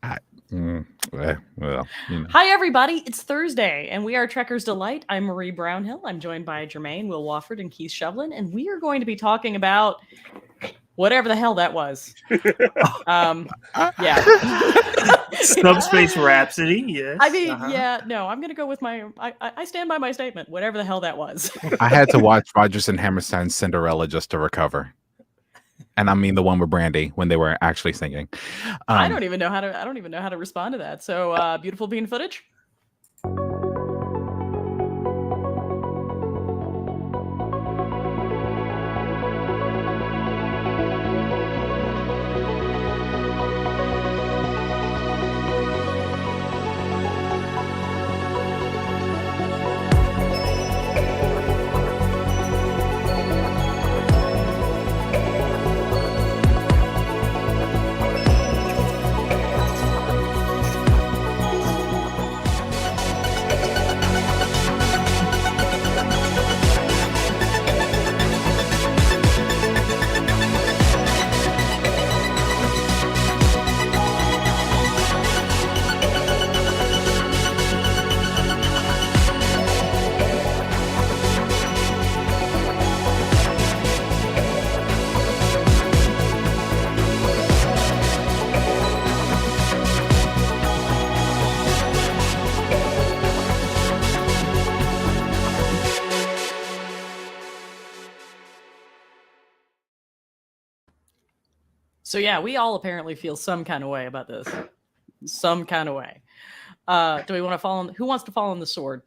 I, well, Hi, everybody. It's Thursday, and we are Trekkers Delight. I'm Marie Brownhill. I'm joined by Jermaine, Will Wofford, and Keith Shovlin, and we are going to be talking about whatever the hell that was. Yeah. Subspace Rhapsody, yes. I mean, yeah, no, I'm going to go with I stand by my statement, whatever the hell that was. I had to watch Rodgers and Hammerstein's Cinderella just to recover. And I mean the one with Brandy when they were actually singing. I don't even know how to respond to that. So, beautiful bean footage. So yeah, we all apparently feel some kind of way about this. Some kind of way. Do we want to fall on? Who wants to fall on the sword?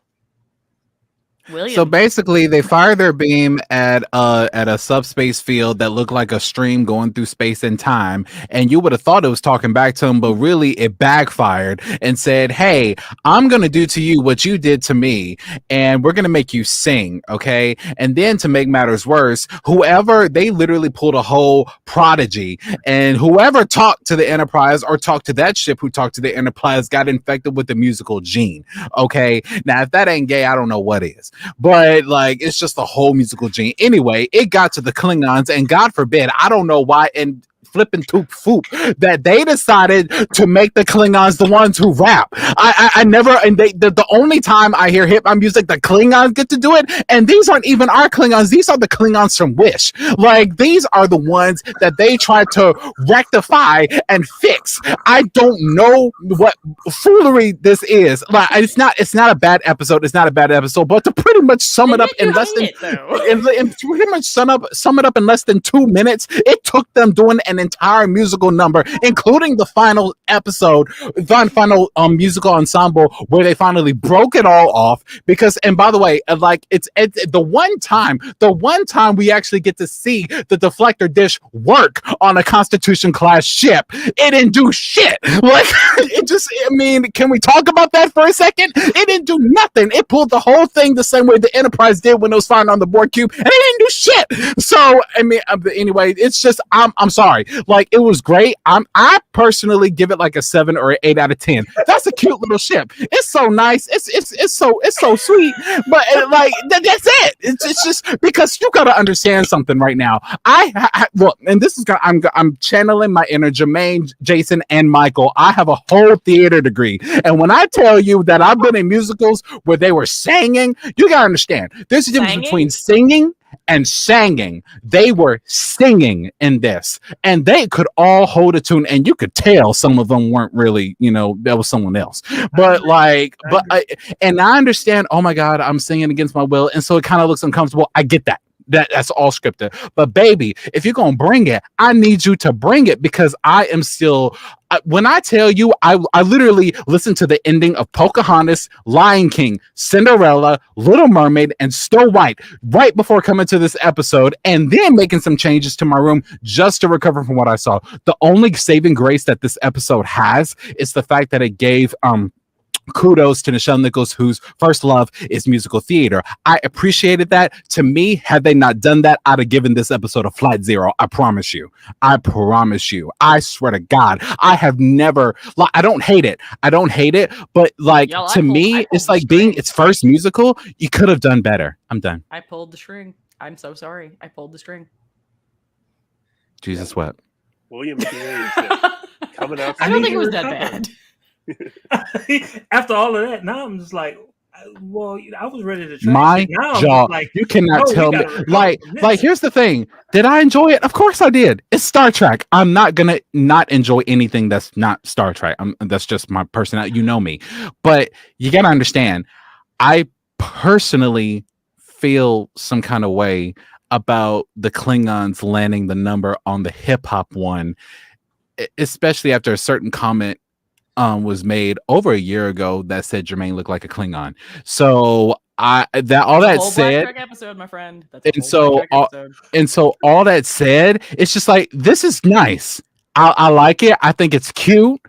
William. So basically, they fired their beam at a subspace field that looked like a stream going through space and time, and you would have thought it was talking back to them, but really it backfired and said, "Hey, I'm gonna do to you what you did to me, and we're gonna make you sing, okay?" And then to make matters worse, they literally pulled a whole Prodigy, and whoever talked to the Enterprise or talked to that ship who talked to the Enterprise got infected with the musical gene. Okay, now if that ain't gay, I don't know what is. But like, it's just the whole musical gene. Anyway, it got to the Klingons, and God forbid, I don't know why, and flipping toop foop that they decided to make the Klingons the ones who rap. I never, and the only time I hear hip hop music, the Klingons get to do it, and these aren't even our Klingons. These are the Klingons from Wish. Like, these are the ones that they tried to rectify and fix. I don't know what foolery this is. Like, it's not a bad episode. It's not a bad episode, but to pretty much sum it up in less than pretty much sum it up in less than 2 minutes, it took them doing an entire musical number, including the final episode, the final musical ensemble, where they finally broke it all off. Because, and by the way, like, it's the one time we actually get to see the deflector dish work on a Constitution class ship, it didn't do shit. Like, can we talk about that for a second? It didn't do nothing. It pulled the whole thing the same way the Enterprise did when it was firing on the Borg cube, and it didn't do shit. So, anyway, it's just, I'm sorry. Like, it was great. I personally give it like a 7 or an 8 out of 10. That's a cute little ship. It's so nice. It's so sweet. But like, that's it. It's just because you got to understand something right now. Look, and this is I'm channeling my inner Jermaine, Jason, and Michael. I have a whole theater degree, and when I tell you that I've been in musicals where they were singing, you gotta understand. There's a difference between singing and singing. They were singing in this, and they could all hold a tune, and you could tell some of them weren't really, that was someone else. But and I understand, oh my God, I'm singing against my will, and so it kind of looks uncomfortable. I get that. That's all scripted. But baby, if you're gonna bring it, I need you to bring it, because I am still, when I tell you, I literally listened to the ending of Pocahontas, Lion King, Cinderella, Little Mermaid, and Snow White right before coming to this episode, and then making some changes to my room just to recover from what I saw. The only saving grace that this episode has is the fact that it gave kudos to Nichelle Nichols, whose first love is musical theater. I appreciated that. To me, had they not done that, I'd have given this episode a flat 0. I promise you. I swear to God, I have never, like, I don't hate it. But like, to me, it's like being its first musical. You could have done better. I'm done. I pulled the string. I'm so sorry. I pulled the string. Jesus wept. William, Coming out. I don't think need it was to that recover. bad. After all of that, now I'm just like, well, I was ready to trash My it. Now I'm jaw. just like, You cannot no, we tell me. gotta recover Like, from this. like, here's the thing. Did I enjoy it? Of course I did. It's Star Trek. I'm not gonna not enjoy anything that's not Star Trek. That's just my personality. You know me. But you gotta understand, I personally feel some kind of way about the Klingons landing the number on the hip hop one, especially after a certain comment was made over a year ago that said Jermaine looked like a Klingon. So all The that whole Black said, Trek episode, my friend. That's a and whole so Black Trek episode. all that said, it's just like this is nice. I like it. I think it's cute.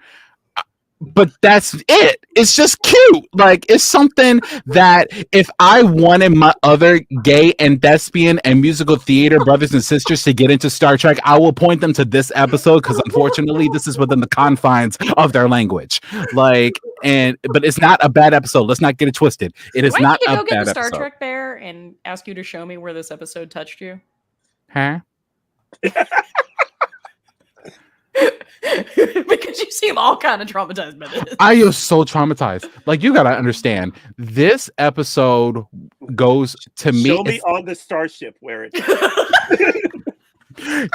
But that's it. It's just cute. Like it's something that if I wanted my other gay and thespian and musical theater brothers and sisters to get into Star Trek, I will point them to this episode because unfortunately this is within the confines of their language. Like, but it's not a bad episode. Let's not get it twisted. It is Do I not need to a go get bad the Star episode. Trek bear and ask you to show me where this episode touched you? Huh? Because you seem all kind of traumatized by this. I am so traumatized. Like you gotta understand, this episode goes to me. Show me on the starship where it's.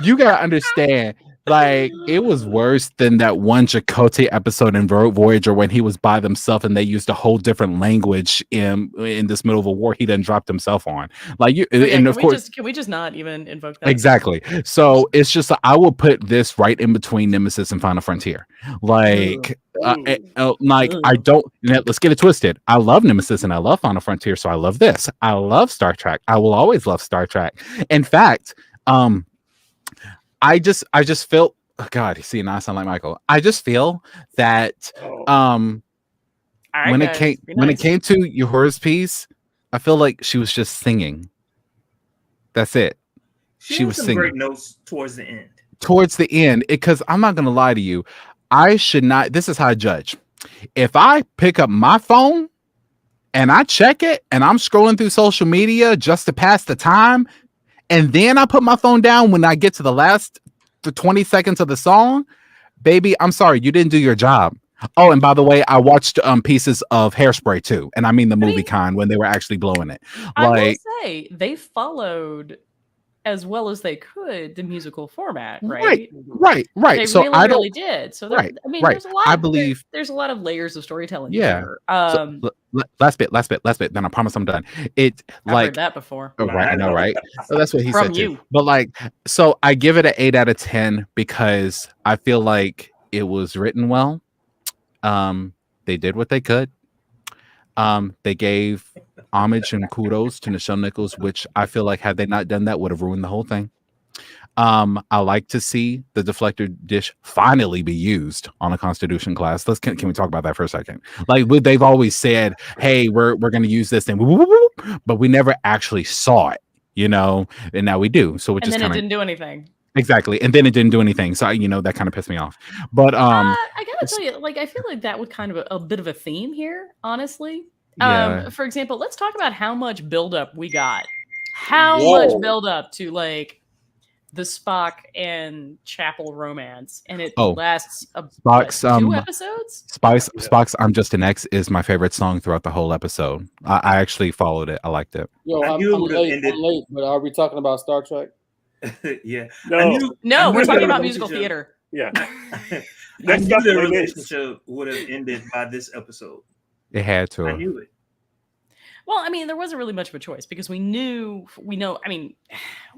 You gotta understand. Like it was worse than that one Chakotay episode in Voyager when he was by himself and they used a whole different language in this middle of a war he done dropped himself on. Like you, Okay, and of course, can we just not even invoke that? exactly. So it's just I will put this right in between Nemesis and Final Frontier. Like, I don't. Let's get it twisted. I love Nemesis and I love Final Frontier, so I love this. I love Star Trek. I will always love Star Trek. In fact, I just feel. Oh God, you see, now I sound like Michael. I just feel that when it came to Uhura's piece, I feel like she was just singing. That's it. She was some singing great great notes towards the end. Towards the end, because I'm not gonna lie to you, I should not. This is how I judge. If I pick up my phone and I check it and I'm scrolling through social media just to pass the time, and then I put my phone down when I get to the 20 seconds of the song, baby, I'm sorry, you didn't do your job. Oh, and by the way, I watched pieces of Hairspray too, and I mean the movie con when they were actually blowing it. I will say they followed as well as they could the musical format, right? Right. They so really, I don't, really did. So right, I mean, right. there's a lot. I believe there's a lot of layers of storytelling. Yeah. Here. Last bit. Then I promise I'm done. It I've like heard that before. oh, right, I know, right? So that's what he From said you. too. But like, so I give it an 8 out of 10 because I feel like it was written well. They did what they could. They gave homage and kudos to Nichelle Nichols, which I feel like had they not done that would have ruined the whole thing. I like to see the deflector dish finally be used on a Constitution class. Can we talk about that for a second? Like they've always said, "Hey, we're going to use this thing," but we never actually saw it, and now we do. So it didn't do anything. Exactly, and then it didn't do anything. So that kind of pissed me off. But I gotta tell you, I feel like that was kind of a bit of a theme here, honestly. Yeah. For example, let's talk about how much buildup we got. How much buildup to the Spock and Chapel romance, and it lasts Spock's 2 episodes. Spock's "I'm Just an X" is my favorite song throughout the whole episode. I actually followed it. I liked it. Yo, I'm late, but are we talking about Star Trek? Yeah. No, we're talking about musical theater. Yeah. I knew the relationship would have ended by this episode. It had to. I knew it. Well, I mean, there wasn't really much of a choice because we know. I mean,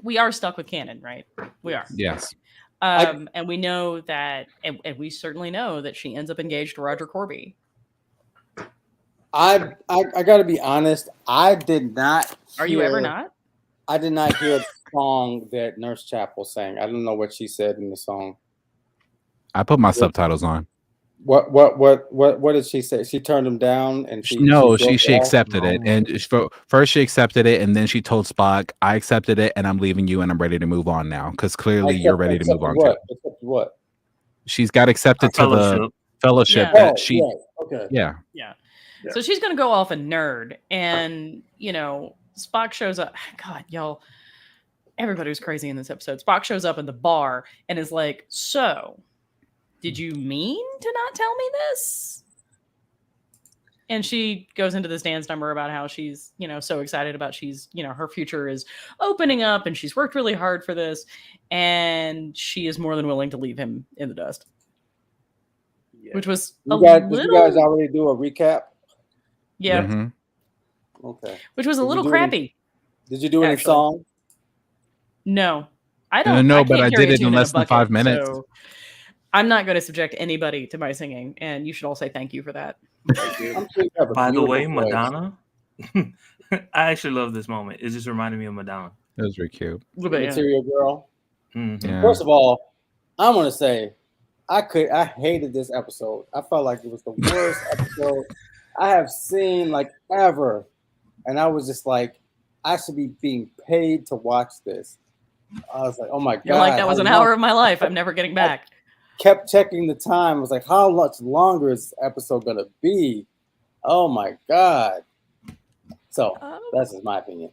we are stuck with canon, right? We are. Yes. And we know that, and we certainly know that she ends up engaged to Roger Corby. I got to be honest. I did not. Are you ever not? I did not hear the song that Nurse Chapel sang. I don't know what she said in the song. I put my subtitles on. What did she say? She turned him down, and she accepted it. And first she accepted it, and then she told Spock, "I accepted it, and I'm leaving you, and I'm ready to move on now." Because clearly you're ready to move on. Except what? She's got accepted to the fellowship. Yeah. Okay. Yeah. So she's gonna go off a nerd, and Spock shows up. God, y'all, everybody was crazy in this episode. Spock shows up in the bar and is like, "So, did you mean to not tell me this? And she goes into this dance number about how she's, so excited about her future is opening up and she's worked really hard for this. And she is more than willing to leave him in the dust. Yeah. Which was did you guys already do a recap? Yeah. Mm-hmm. Okay. Which was a little crappy. Did you do any song? No. I don't know, I but I did it in less than 5 minutes. So I'm not going to subject anybody to my singing, and you should all say thank you for that. By the way, Madonna, I actually love this moment. It just reminded me of Madonna. It was very cute. Material Girl. Mm-hmm. Yeah. First of all, I'm going to say I hated this episode. I felt like it was the worst episode I have seen ever. And I was just like, I should be being paid to watch this. I was like, oh my God. You're like, that was an hour of my life. I'm never getting back. Kept checking the time. I was like, how much longer is this episode going to be? Oh my God. So that's just my opinion.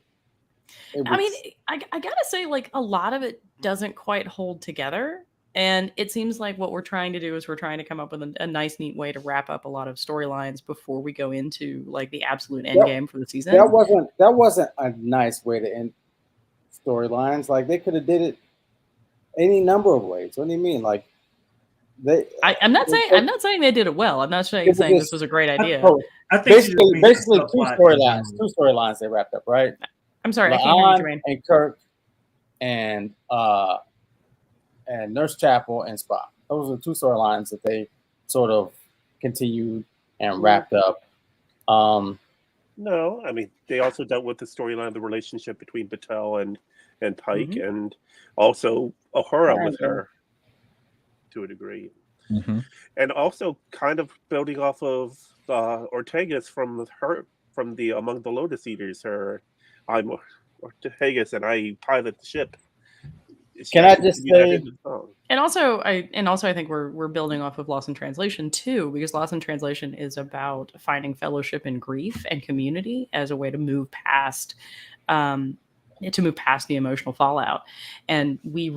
I gotta say, a lot of it doesn't quite hold together. And it seems like what we're trying to do is we're trying to come up with a nice, neat way to wrap up a lot of storylines before we go into the absolute end game for the season. That wasn't a nice way to end storylines. They could have did it any number of ways. What do you mean? I'm not saying they did it well. I'm not saying this was a great idea. I think basically two storylines they wrapped up, right? I'm sorry, I can't hear you, Jermaine. And Kirk and Nurse Chapel and Spock. Those are the two storylines that they sort of continued and wrapped up. No, I mean, they also dealt with the storyline of the relationship between Batel and Pike, and also Uhura with her to a degree. Mm-hmm. And also kind of building off of Ortega's from the Among the Lotus Eaters, I'm Ortega's and I pilot the ship. Can I just say? And also, I think we're building off of Lost in Translation too, because Lost in Translation is about finding fellowship in grief and community as a way to move past, the emotional fallout. And we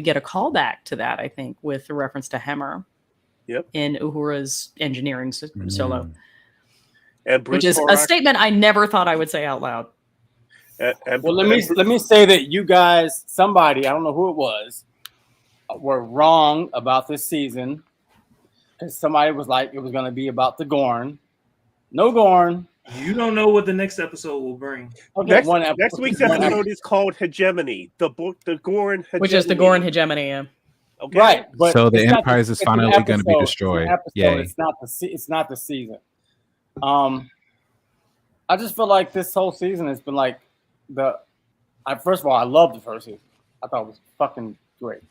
get a callback to that, I think, with the reference to Hemmer. Yep. In Uhura's engineering solo, which is a statement I never thought I would say out loud. Well, let me say that you guys, somebody, I don't know who it was, were wrong about this season because somebody was like it was going to be about the Gorn. No Gorn. You don't know what the next episode will bring. Okay, next week's episode is called Hegemony. The Gorn Hegemony. Which is the Gorn Hegemony, yeah. Okay. Right. But so the Enterprise is finally going to be destroyed. Yay. It's not the season. I just feel like this whole season has been first of all, I loved the first season. I thought it was fucking great.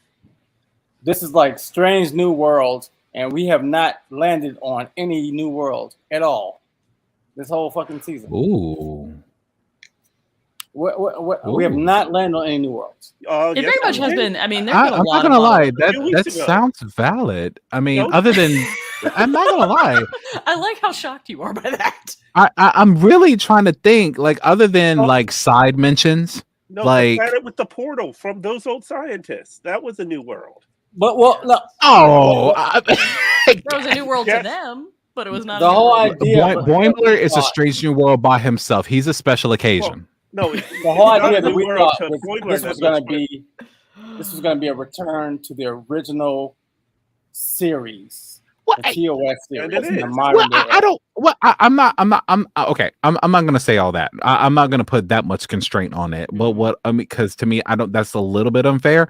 This is Strange New Worlds, and we have not landed on any new world at all. This whole fucking season. Ooh. We have not landed on any new worlds. It very much has been. I mean, there's been a I'm lot. I'm not gonna lie. That sounds valid. I mean, other than I'm not gonna lie. I like how shocked you are by that. I'm really trying to think. Other than side mentions. No, the planet with the portal from those old scientists. That was a new world. But no. Oh, that was a new world to them. But it was not the whole idea. Boimler is a strange new world by himself. He's a special occasion. No, the whole idea that we thought this was going to be a return to the original series, the TOS series. Okay. I'm not going to say all that. I'm not going to put that much constraint on it. But because to me, that's a little bit unfair.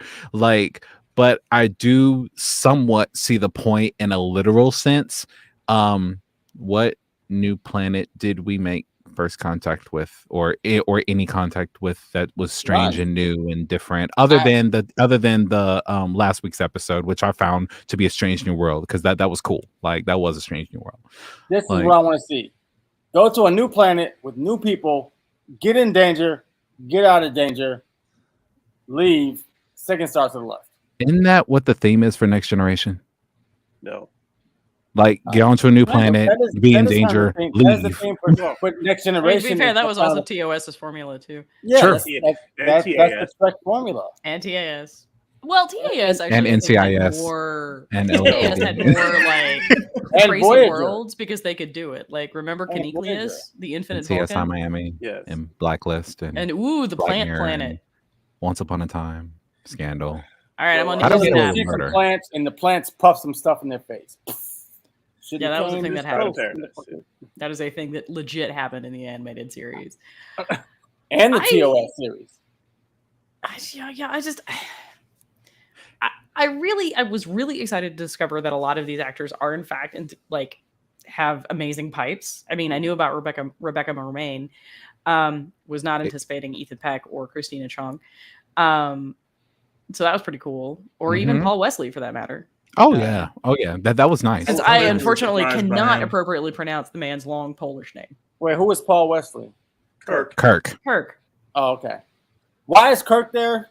But I do somewhat see the point in a literal sense. What new planet did we make first contact with, or any contact with that was strange and new and different, other than the last week's episode, which I found to be a strange new world, because that was cool. That was a strange new world. This is what I want to see. Go to a new planet with new people, get in danger, get out of danger, leave, second star to the left. Isn't that what the theme is for Next Generation? No. Get onto a new planet, be in danger, leave. That's the theme for Next Generation. To be fair, that was also TOS's formula too. Yeah, sure. That's the correct formula. And TAS. Well, TAS actually And I think, had NCIS more. and TAS had LSD. more like And crazy Voyager. worlds because they could do it. Like remember And Voyager. Canisius, the Infinite CSI Vulcan, Miami Yes. and Blacklist and the Black Plant Mirror Planet. and Once Upon a Time, Scandal. All right, I'm on How the do we news know app. it? See some Murder. plants, and the plants puff some stuff in their face. Yeah, that was the thing that happened. Paradise. That is a thing that legit happened in the animated series. And the TOS series. I was really excited to discover that a lot of these actors are in fact and like have amazing pipes. I mean, I knew about Rebecca Romaine, was not anticipating Ethan Peck or Christina Chong. So that was pretty cool. Or even Paul Wesley for that matter. Oh yeah. That was nice. Because I unfortunately cannot appropriately pronounce the man's long Polish name. Wait, who is Paul Wesley? Kirk. Kirk. Oh, okay. Why is Kirk there?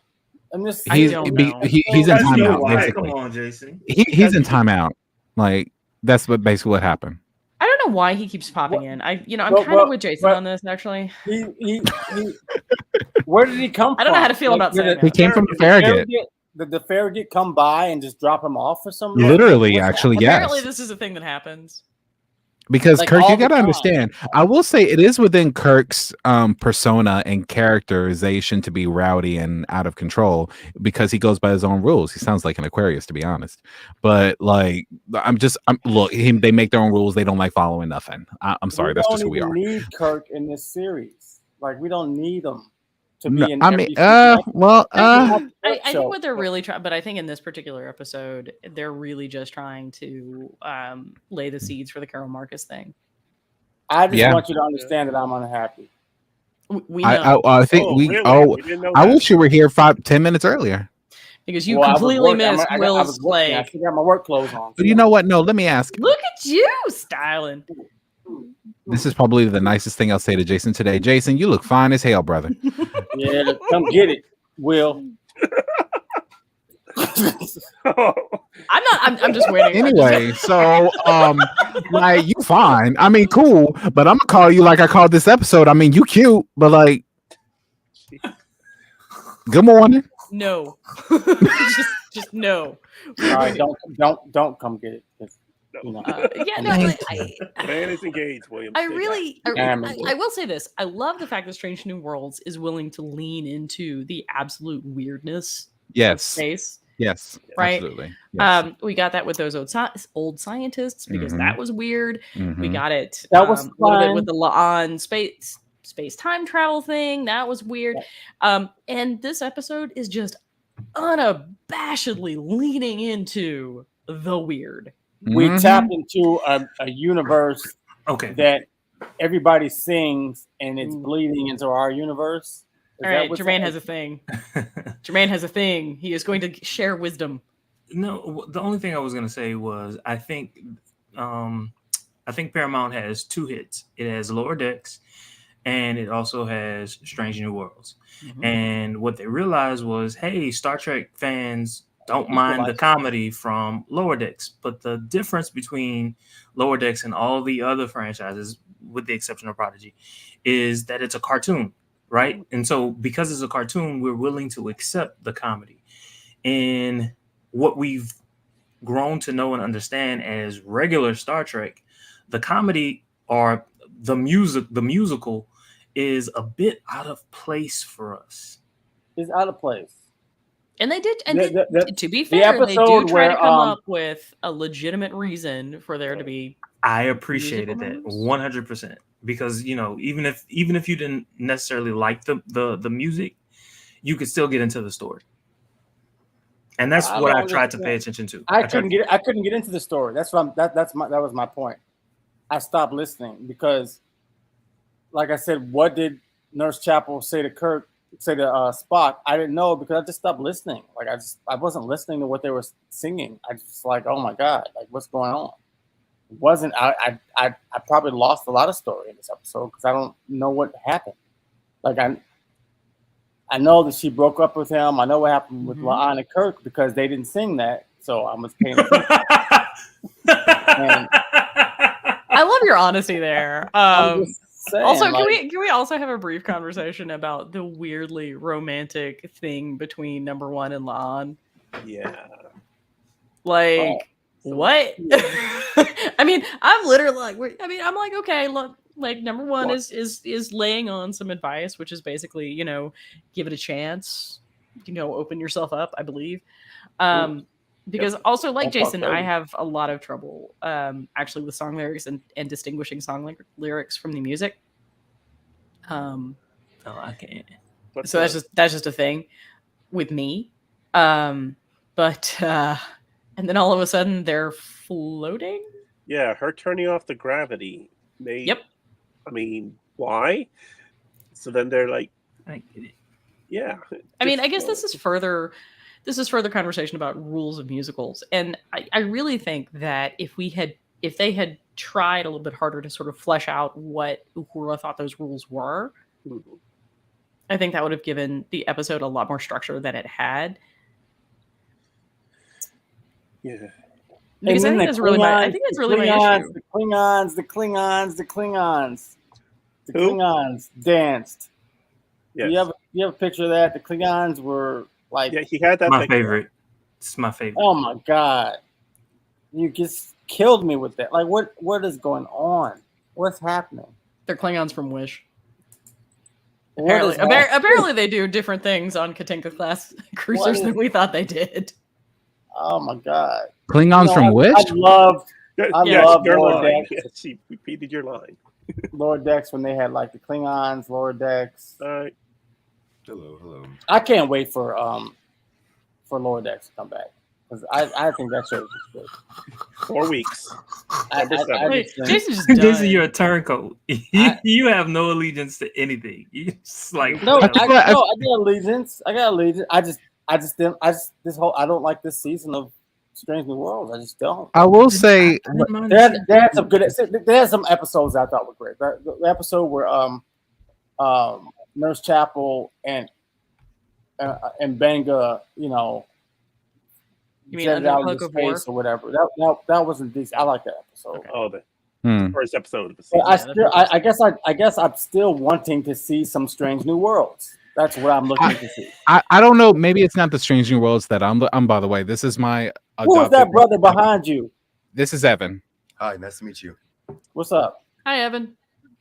In this, He's know. he's in timeout. Basically, Come on, Jason. he's in timeout. Like that's basically what happened. I don't know why he keeps popping in. I'm Well, kind of with Jason on this actually. he where did he come from? I don't know how to feel about saying He that. came from the Farragut. Did the Farragut come by and just drop him off for some reason? Literally, actually, Apparently, yes. this is a thing that happens. Because Like, Kirk, all you the got to time. understand. I will say it is within Kirk's persona and characterization to be rowdy and out of control because he goes by his own rules. He sounds like an Aquarius, to be honest. But like, look. They make their own rules. They don't like following nothing. I'm sorry. That's just who we are. We don't need Kirk in this series. Like, we don't need him to be in. I mean, I think what they're really trying, but I think in this particular episode, they're really just trying to lay the seeds for the Carol Marcus thing. I just want you to understand that I'm unhappy. We know. I think Oh, we. really? Oh, We didn't know I that. wish you were here 5-10 minutes earlier. Because you completely missed Will's I still got my work clothes on. But you know what? No, let me ask. Look at you styling. This is probably the nicest thing I'll say to Jason today. Jason, you look fine as hell, brother. Yeah, come get it, Will. I'm just waiting. Anyway, so like you fine. I mean, cool, but I'm gonna call you like I called this episode. I mean, you cute, but like, good morning. No, just no. All right, don't come get it. You know. Man is engaged, William. I will say this. I love the fact that Strange New Worlds is willing to lean into the absolute weirdness of space. Yes. Right. Absolutely. Yes. We got that with those old scientists because that was weird. We got it. That was a little bit with the La'an space time travel thing. That was weird. And this episode is just unabashedly leaning into the weird. We tapped into a universe that everybody sings and it's bleeding into our universe. All right, Jermaine has a thing. Jermaine has a thing. He is going to share wisdom. No, the only thing I was going to say was I think Paramount has two hits. It has Lower Decks, and it also has Strange New Worlds. And what they realized was, hey, Star Trek fans don't mind the comedy from Lower Decks, but the difference between Lower Decks and all the other franchises, with the exception of Prodigy, is that it's a cartoon, right? And so because it's a cartoon, we're willing to accept the comedy. And what we've grown to know and understand as regular Star Trek, the comedy or the musical is a bit out of place for us. It's out of place. And they did, and to be fair, they do try to come up with a legitimate reason for there to be. I appreciated that 100% because even if you didn't necessarily like the music, you could still get into the story, and that's what I tried to pay attention to. I couldn't get into the story. That was my point. I stopped listening because, like I said, what did Nurse Chapel say to Kirk? Say to Spock, I didn't know because I just stopped listening. Like I wasn't listening to what they were singing. I just like, oh my god, like what's going on? It wasn't. I probably lost a lot of story in this episode because I don't know what happened. Like I know that she broke up with him. I know what happened with La'an and Kirk because they didn't sing that. So I was paying attention. I love your honesty there. Saying, also, can we also have a brief conversation about the weirdly romantic thing between Number One and La'an? Yeah. Like So- what? I mean, I'm literally like, I'm like, okay, look, like number one What? is laying on some advice, which is basically, give it a chance, open yourself up, I believe. Because also, like Don't talk Jason, I dirty. have a lot of trouble actually with song lyrics and distinguishing song lyrics from the music. No, I can't. What's So that? that's just a thing with me. But and then all of a sudden they're floating. Yeah, her turning off the gravity made. Yep. I mean, why? So then they're like, I get it. yeah. I mean, just- I guess this is further conversation about rules of musicals, and I really think that if they had tried a little bit harder to sort of flesh out what Uhura thought those rules were, Mhm. I think that would have given the episode a lot more structure than it had. Yeah. Because I And think then that's really my issue. The Klingons Who? danced. Yes. You have a picture of that? The Klingons were like, Yeah, he had that My picture. favorite. It's my favorite. oh my god, you just killed me with that. Like, what is going on? What's happening? They're Klingons from Wish. What Apparently, is happening? apparently they do different things on Katinka class cruisers than we thought they did. Oh my god! Klingons from Wish? I loved Yes, love your Lower line. Decks. Yes, she repeated your line. Lower Decks when they had like the Klingons, Lower Decks. Hello. I can't wait for Lower Decks to come back because I think that show is just good. 4 weeks. I Wait, just think- Jason's just Jason, done. you're a turncoat. You have no allegiance to anything. You just like No, I I think what- got allegiance. I don't like this season of Strange New Worlds. I just don't. I will say, They had some good. They had some episodes I thought were great. The episode where Nurse Chapel and Benga, You mean jetted Under out the into Cloak of War? space or whatever. That wasn't decent. I like that episode. Okay. Oh, the hmm. first episode of the But season. I guess I'm still wanting to see some Strange New Worlds. That's what I'm looking to see. I don't know. Maybe it's not the Strange New Worlds that I'm. By the way, this is my. Who is that brother behind you? This is Evan. Hi, nice to meet you. What's up? Hi, Evan.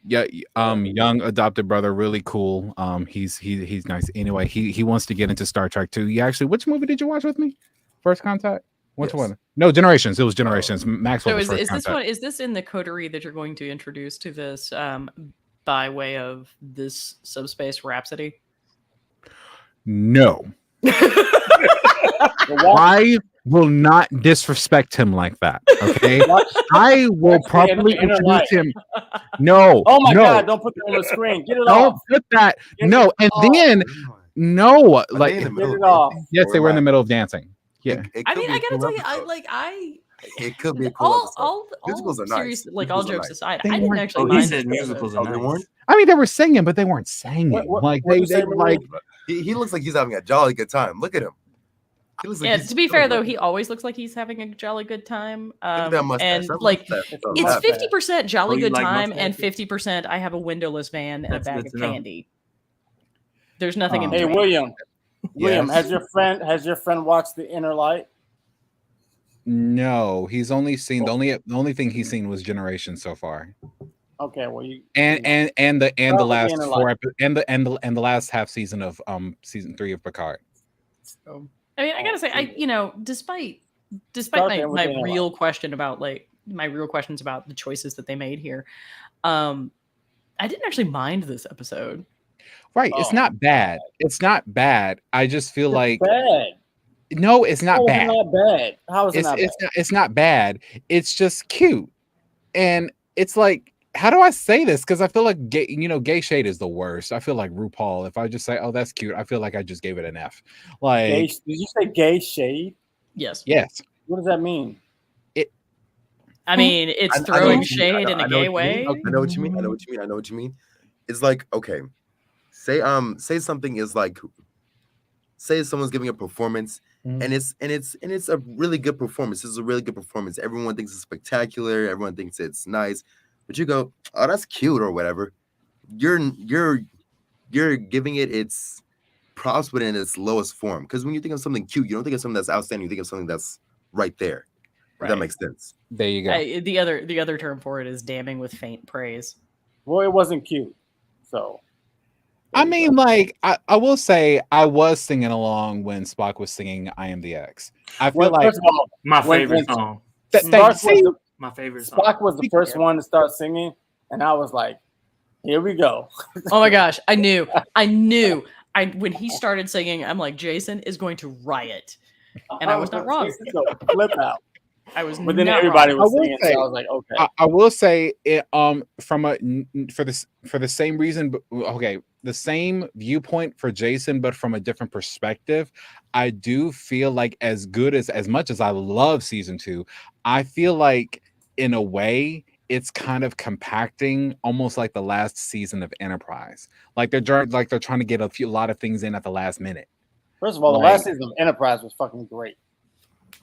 Yeah, young adopted brother, really cool. He's nice. Anyway, he wants to get into Star Trek too. You actually, which movie did you watch with me? First Contact. Which Yes. one? No, Generations. It was Generations. Maxwell So was is First this Contact. one? Is this in the coterie that you're going to introduce to this by way of this Subspace Rhapsody? No, The Walk- I will not disrespect him like that. Okay, Watch- I will Watch the properly Inner introduce Light. him. No. Oh my no, God! Don't put that on the screen. Get it Don't off. put that. Get No, it and off. then no, Are like they in the Get middle it of off. dancing? yes, Or they were in the like- middle of dancing. Yeah. It I could mean, be I a gotta cool tell you, episode. It could be a cool all episode. Musicals are nice. serious, like Musicals all are jokes nice. aside, They I didn't weren't- actually Oh, mind he said this musicals episode. are Oh, they nice. weren't? I mean, they were singing, but they weren't singing. What Like you they say, like. He looks like he's having a jolly good time. Look at him. He looks like Yeah, he's to be fair chilling though, right he always looks like he's having a jolly good time. now. Look at that mustache. And That like mustache. It's Oh, it's mustache. 50% jolly Oh, you good like time and mustaches? 50% I have a windowless van and That's a bag good of to know. candy. There's nothing in Hey, between. William. William, Yes. has your friend watched The Inner Light? No, he's only seen the only thing he's seen was Generation so far, Okay, well you and the Probably last Inner four Light. and the last half season of season 3 of Picard. So, I mean, I gotta say, despite Start my, there with my the Inner real question about my real questions about the choices that they made here, I didn't actually mind this episode. Right, it's Oh, not bad. It's not bad. I just feel like bad. no, it's not How is bad. it not bad? How is it not bad? It's not bad. It's just cute, and it's like, how do I say this? Because I feel like gay shade is the worst. I feel like RuPaul. If I just say, "Oh, that's cute," I feel like I just gave it an F. Like, Gay, did you say gay shade? Yes, yes, What does that mean? I mean it's I know throwing what you mean. shade in I a know gay what you mean. way. I know what you mean. I know what you mean. It's like, okay, say something is like, say someone's giving a performance and it's a really good performance. It's a really good performance. Everyone thinks it's spectacular. Everyone thinks it's nice, but you go, oh, that's cute or whatever. You're giving it its props, but in its lowest form. Because when you think of something cute, you don't think of something that's outstanding. You think of something that's right there. If that makes sense. There you go. The other term for it is damning with faint praise. Well, it wasn't cute, so. I mean, like, I will say I was singing along when Spock was singing "I Am the X." I feel like first of all, My when favorite song. My favorite song. Spock was the first one to start singing, and I was like, "Here we go." Oh my gosh, I knew. When he started singing, I'm like, Jason is going to riot, and I was not wrong. Flip out. I was, but then not everybody wrong. was singing, so I was like, okay. I will say it. From a for the same reason, but okay, the same viewpoint for Jason, but from a different perspective. I do feel like as much as I love season 2, I feel like in a way it's kind of compacting, almost like the last season of Enterprise. Like they're trying to get a lot of things in at the last minute. First of all, the last season of Enterprise was fucking great.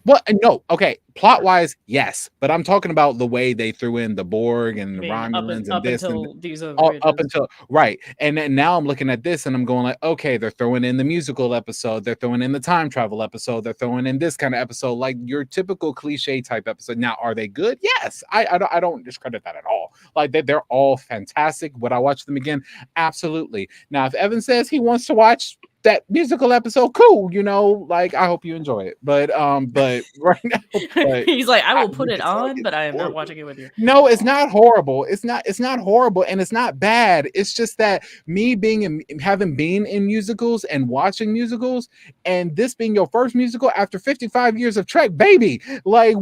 Well, no, okay. Plot wise, yes, but I'm talking about the way they threw in the Borg and the Romulans and this and these up until right. And then now I'm looking at this and I'm going like, okay, they're throwing in the musical episode, they're throwing in the time travel episode, they're throwing in this kind of episode, like your typical cliche type episode. Now, are they good? Yes, I don't discredit that at all. Like they're all fantastic. Would I watch them again? Absolutely. Now, if Evan says he wants to watch that musical episode, cool, like I hope you enjoy it, but right now he's like, I will put it on, but I am not watching it with you. No, it's not horrible. It's not horrible, and it's not bad. It's just that me having been in musicals and watching musicals, and this being your first musical after 55 years of Trek, baby, like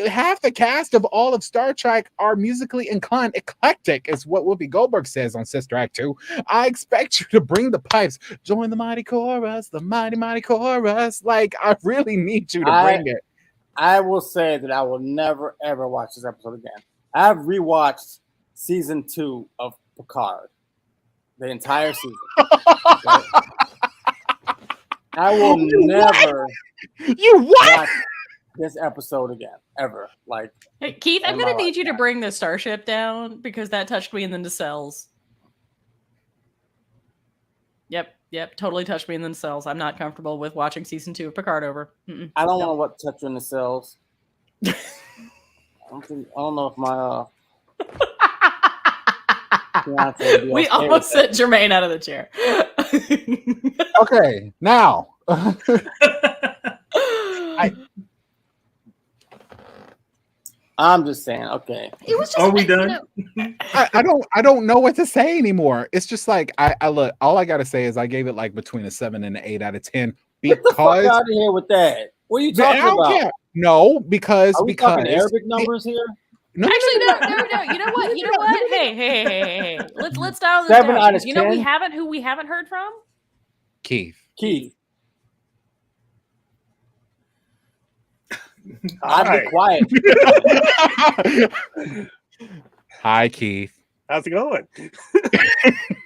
half the cast of all of Star Trek are musically inclined, eclectic, is what Whoopi Goldberg says on Sister Act 2. I expect you to bring the pipes, join the mighty chorus, the mighty chorus. Like I really need you to bring it. I will say that I will never ever watch this episode again. I've rewatched season 2 of Picard, the entire season. Okay? I will never watch this episode again, ever. Like, hey, Keith, I'm gonna need you to bring the starship down because that touched me in the nacelles. Yep, totally touched me in the nacelles. I'm not comfortable with watching season 2 of Picard over. I don't want to touch you in the cells. I don't know if my we almost sent Jermaine out of the chair. Okay, now I'm just saying, okay. It was just, are we done? I don't know what to say anymore. It's just like I look. All I gotta say is I gave it like between a 7 and an 8 out of 10 because get the fuck out of here with that. What are you talking about? Care. No, because are we talking Arabic numbers here? No. You know what? Hey. Let's dial this 7 down. out of 10? You know who we haven't heard from? Keith. I'd be quiet. Hi, Keith. How's it going?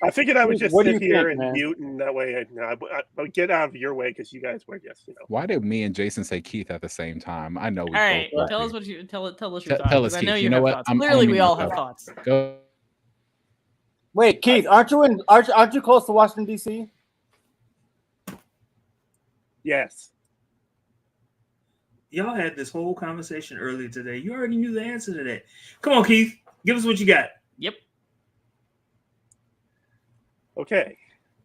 I figured I would just sit here and mute, and that way I would get out of your way because you guys were just, Why did me and Jason say Keith at the same time? I know. All right, tell us what you tell us your thoughts. Tell us, I Keith. know you have what? thoughts. Clearly, we all have thoughts. Go. Wait, Keith, aren't you close to Washington D.C.? Yes. Y'all had this whole conversation earlier today. You already knew the answer to that. Come on, Keith. Give us what you got. Yep. Okay.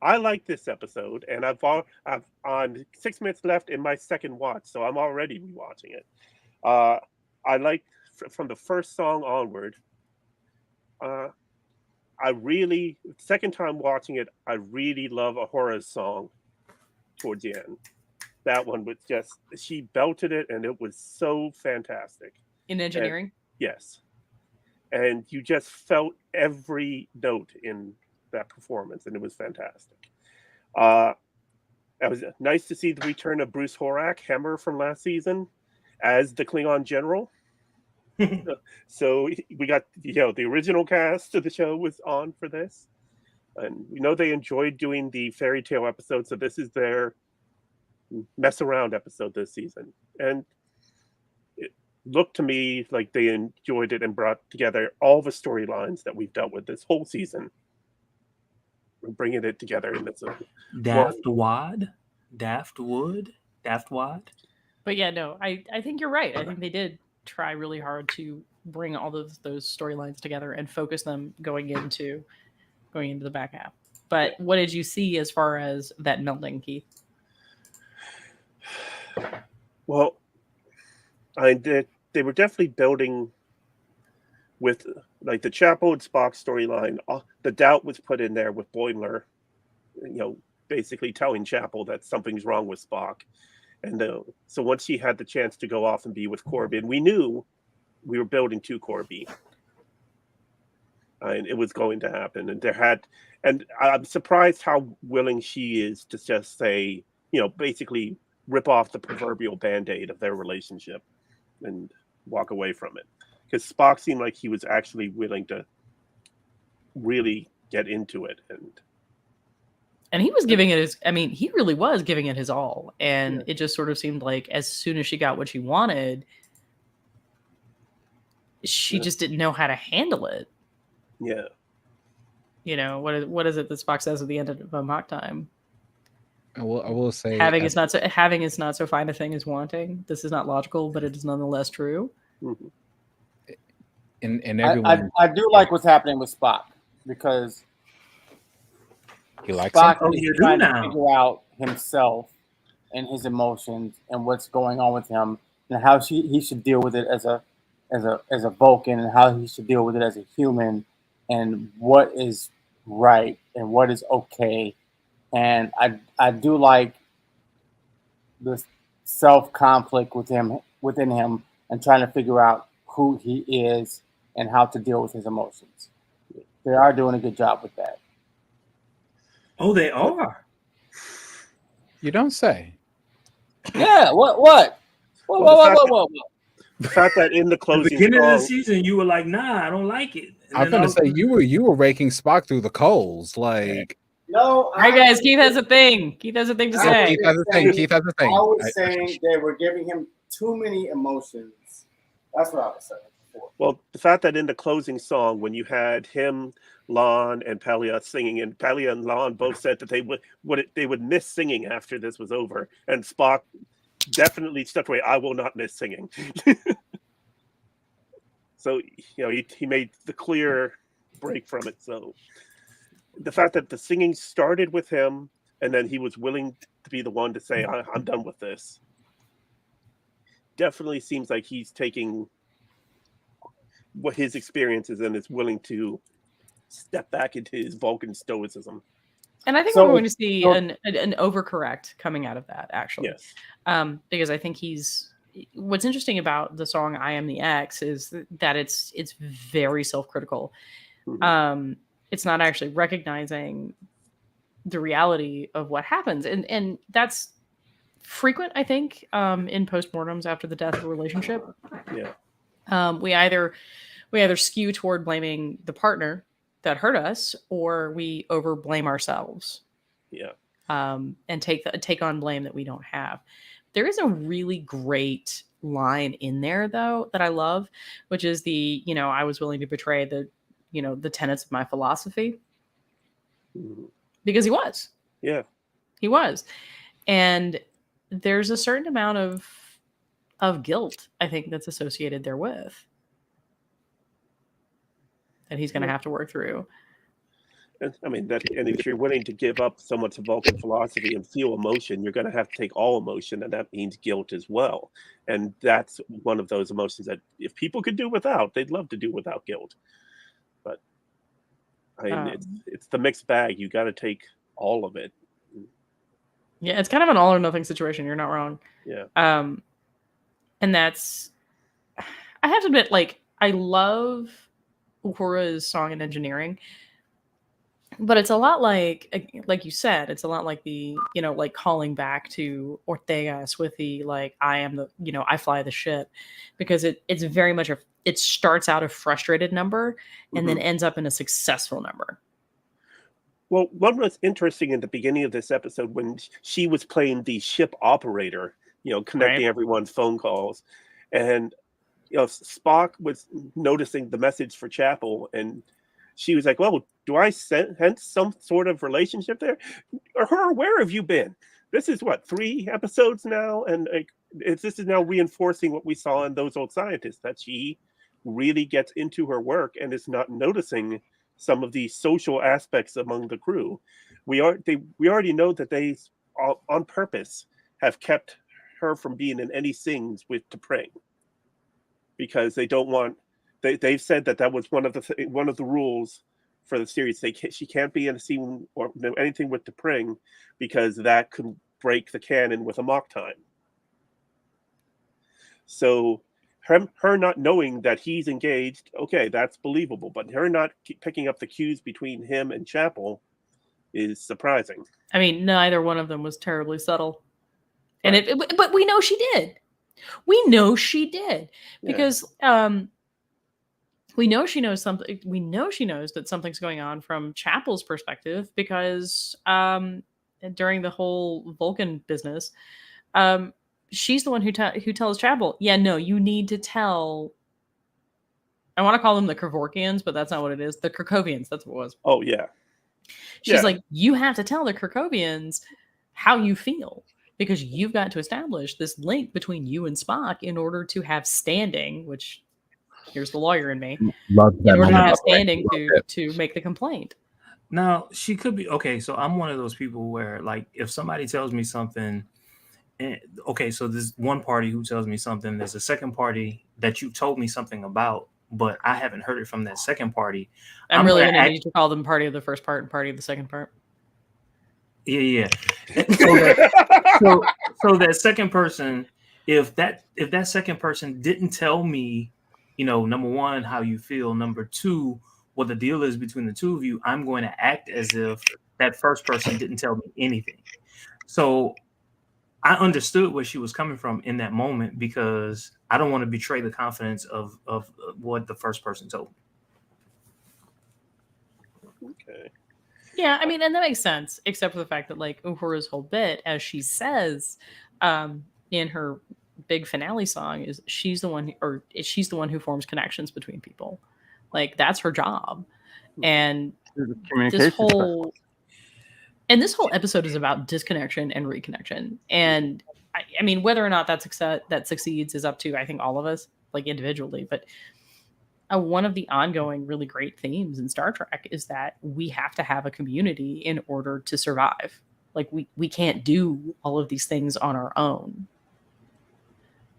I like this episode, and I'm 6 minutes left in my second watch, so I'm already rewatching it. I like from the first song onward. Second time watching it, I really love Ahora's song towards the end. That one was she belted it, and it was so fantastic. In engineering? Yes. And you just felt every note in that performance, and it was fantastic. It was nice to see the return of Bruce Horak, Hemmer from last season, as the Klingon general. So we got the original cast of the show was on for this, and we know they enjoyed doing the fairy tale episode, so this is their mess around episode this season, and it looked to me like they enjoyed it and brought together all the storylines that we've dealt with this whole season. bringing it together. And it's Daft Wad, Daft Wood, Daft Wad. But yeah, no, I think you're right. I think they did try really hard to bring all of those storylines together and focus them going into the back half. But what did you see as far as that melding, Keith? Well, they were definitely building with like the Chapel and Spock storyline. The doubt was put in there with Boimler, basically telling Chapel that something's wrong with Spock. And so once he had the chance to go off and be with Corbin, we knew we were building to Corby. And it was going to happen. And I'm surprised how willing she is to just say, basically rip off the proverbial Band-Aid of their relationship and walk away from it. Because Spock seemed like he was actually willing to really get into it. And he was giving it he really was giving it his all. And it just sort of seemed like as soon as she got what she wanted, she just didn't know how to handle it. Yeah. What is it that Spock says at the end of Mock Time? I will say having is not so fine a thing as wanting. This is not logical, but it is nonetheless true. Mm-hmm. And everyone, I do like what's happening with Spock because he likes Spock him? is trying to figure out himself and his emotions and what's going on with him and how he should deal with it as a Vulcan and how he should deal with it as a human and what is right and what is okay. And I do like this self-conflict within him and trying to figure out who he is and how to deal with his emotions. They are doing a good job with that. Oh, they are. You don't say. Yeah. What? The fact that in the closing beginning song, of the season, you were like, "Nah, I don't like it." And I was going to say you were raking Spock through the coals, like. No. All right, guys. Keith has a thing. Keith has a thing to say. Keith has a thing. I was saying they were giving him too many emotions. That's what I was saying before. Well, the fact that in the closing song, when you had him, Lon, and Pelia singing, and Pelia and Lon both said that they would miss singing after this was over, and Spock definitely stuck away. I will not miss singing. So he made the clear break from it. So the fact that the singing started with him, and then he was willing to be the one to say, "I'm done with this," definitely seems like he's taking what his experiences and is willing to step back into his Vulcan stoicism. And I think we're going to see an overcorrect coming out of that, actually. Yes. Because I think what's interesting about the song "I Am the X" is that it's very self-critical. Mm-hmm. It's not actually recognizing the reality of what happens, and that's frequent, I think, in postmortems after the death of a relationship. Yeah. We either skew toward blaming the partner that hurt us, or we over blame ourselves. Yeah. And take on blame that we don't have. There is a really great line in there, though, that I love, which is I was willing to betray the tenets of my philosophy. Mm-hmm. Because he was. Yeah. He was. And there's a certain amount of guilt, I think, that's associated therewith that he's going to have to work through. I mean, and if you're willing to give up so much of Vulcan philosophy and feel emotion, you're going to have to take all emotion, and that means guilt as well. And that's one of those emotions that if people could do without, they'd love to do without guilt. But it's the mixed bag. You got to take all of it. Yeah, it's kind of an all or nothing situation. You're not wrong. Yeah. And that's, I have to admit, like, I love Uhura's song and engineering, but it's a lot like you said, it's a lot like the, like calling back to Ortegas with the, like, I am the, I fly the ship, because it's very much it starts out a frustrated number and then ends up in a successful number. Well, what was interesting in the beginning of this episode when she was playing the ship operator, connecting everyone's phone calls, and Spock was noticing the message for Chapel, and she was like, well, do I sense some sort of relationship there? Or her, where have you been? This is what, 3 episodes now? And like, this is now reinforcing what we saw in Those Old Scientists, that she really gets into her work and is not noticing some of the social aspects among the crew. We already know that they, on purpose, have kept her from being in any scenes with T'Pring, because they don't want. They've said that was one of the rules for the series. She can't be in a scene or anything with T'Pring, because that could break the canon with Amok Time. So her not knowing that he's engaged, okay, that's believable. But her not picking up the cues between him and Chapel is surprising. I mean, neither one of them was terribly subtle, and but we know she did. We know she did, because we know she knows something. We know she knows that something's going on from Chapel's perspective, because during the whole Vulcan business, she's the one who tells Chapel, yeah, no, you need to tell. I want to call them the Kevorkians, but that's not what it is. The Krakovians, that's what it was. Oh, yeah. She's like, you have to tell the Krakovians how you feel, because you've got to establish this link between you and Spock in order to have standing, which, here's the lawyer in me, in order to have standing to make the complaint. Now, she could be, okay, so I'm one of those people where, like, if somebody tells me something, okay, so there's one party who tells me something, there's a second party that you told me something about, but I haven't heard it from that second party. I'm really going to need to call them party of the first part and party of the second part. Yeah. So that second person, if that second person didn't tell me, number one, how you feel, number two, what the deal is between the two of you, I'm going to act as if that first person didn't tell me anything. So I understood where she was coming from in that moment, because I don't want to betray the confidence of what the first person told me. Okay. Yeah, I mean, and that makes sense, except for the fact that, like, Uhura's whole bit, as she says in her big finale song, is she's the one who forms connections between people. Like, that's her job. And this whole episode is about disconnection and reconnection. And I mean, whether or not that succeeds is up to, I think, all of us, like, individually. But one of the ongoing really great themes in Star Trek is that we have to have a community in order to survive. Like, we can't do all of these things on our own.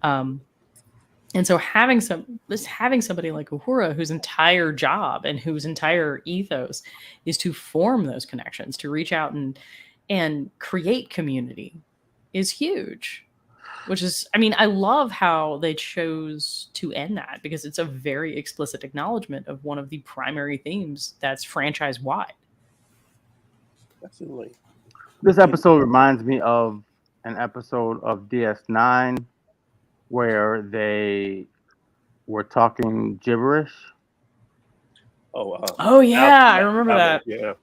And so having somebody like Uhura, whose entire job and whose entire ethos is to form those connections, to reach out and create community, is huge. Which is, I mean, I love how they chose to end that, because it's a very explicit acknowledgement of one of the primary themes that's franchise-wide. Absolutely. This episode reminds me of an episode of DS9 where they were talking gibberish. Oh yeah, I remember that. Yeah.